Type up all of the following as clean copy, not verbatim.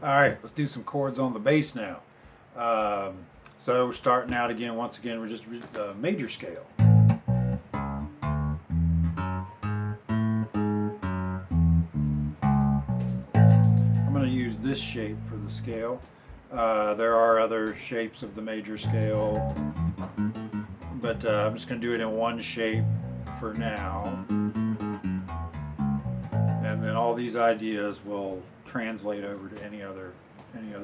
All right, let's do some chords on the bass now. So starting out again, once again, we're just major scale. I'm going to use this shape for the scale. There are other shapes of the major scale, but I'm just going to do it in one shape for now. And then all these ideas will translate over to any other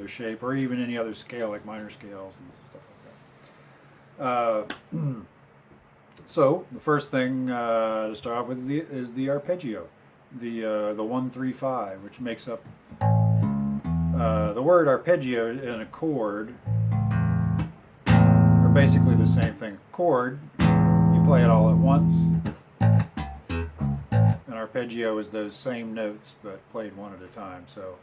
shape, or even any other scale, like minor scales and stuff like that. So the first thing to start off with is the arpeggio, the 1-3-5, which makes up the word arpeggio and a chord are basically the same thing. Chord, you play it all at once. Arpeggio is those same notes but played one at a time. So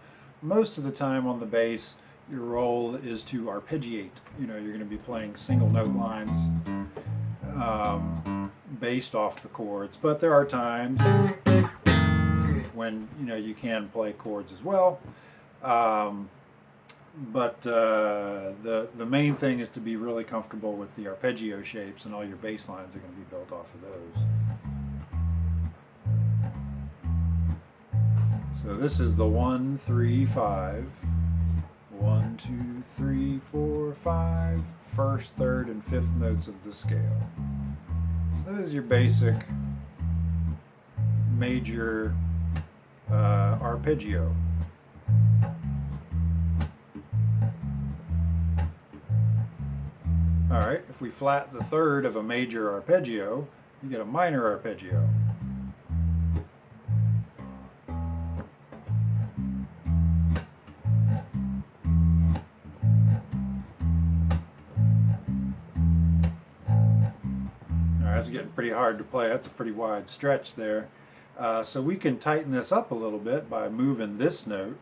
most of the time on the bass, your role is to arpeggiate. You know, you're going to be playing single note lines based off the chords, but there are times when you can play chords as well. But the main thing is to be really comfortable with the arpeggio shapes, and all your bass lines are going to be built off of those. So this is the 1-3-5. 1, 2, 3, 4, 5. First, third, and fifth notes of the scale. So this is your basic major arpeggio. All right, if we flat the third of a major arpeggio, you get a minor arpeggio. It's getting pretty hard to play. That's a pretty wide stretch there. So we can tighten this up a little bit by moving this note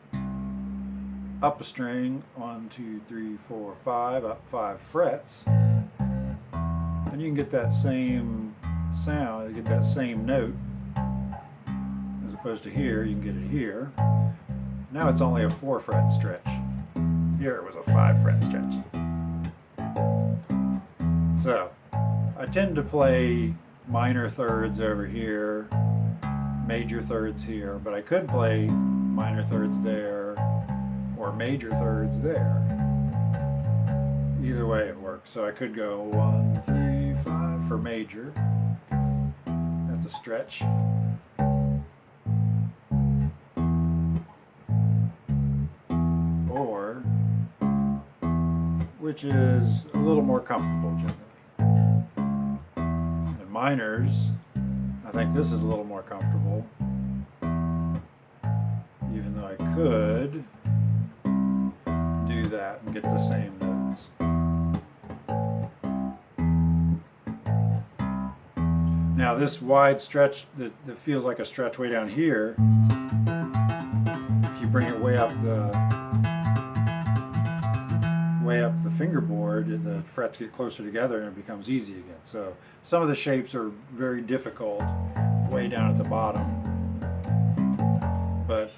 up a string, 1, 2, 3, 4, 5, up 5 frets. And you can get that same sound, you get that same note. As opposed to here, you can get it here. Now it's only a 4 fret stretch. Here it was a 5 fret stretch. So I tend to play minor thirds over here, major thirds here, but I could play minor thirds there or major thirds there. Either way it works. So I could go 1, 3, 5 for major. That's a stretch. Or, which is a little more comfortable generally. Minors, I think this is a little more comfortable, even though I could do that and get the same notes. Now this wide stretch that feels like a stretch way down here, if you bring it way up the fingerboard, the frets get closer together and it becomes easy again. So some of the shapes are very difficult way down at the bottom, but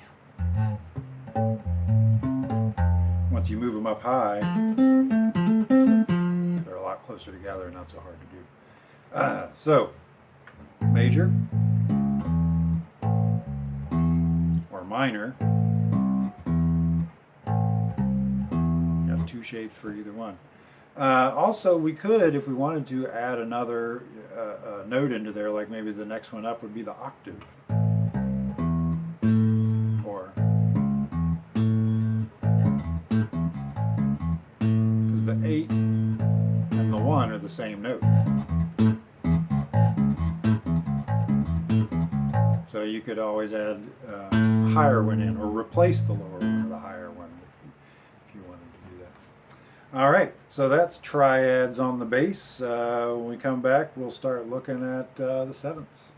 once you move them up high, they're a lot closer together and not so hard to do. So major or minor. Two shapes for either one. Also, we could, if we wanted to, add another note into there, like maybe the next one up would be the octave. Or, because the 8 and the 1 are the same note. So you could always add a higher one in, or replace the lower one with a higher one. All right, so that's triads on the bass. When we come back, we'll start looking at the sevenths.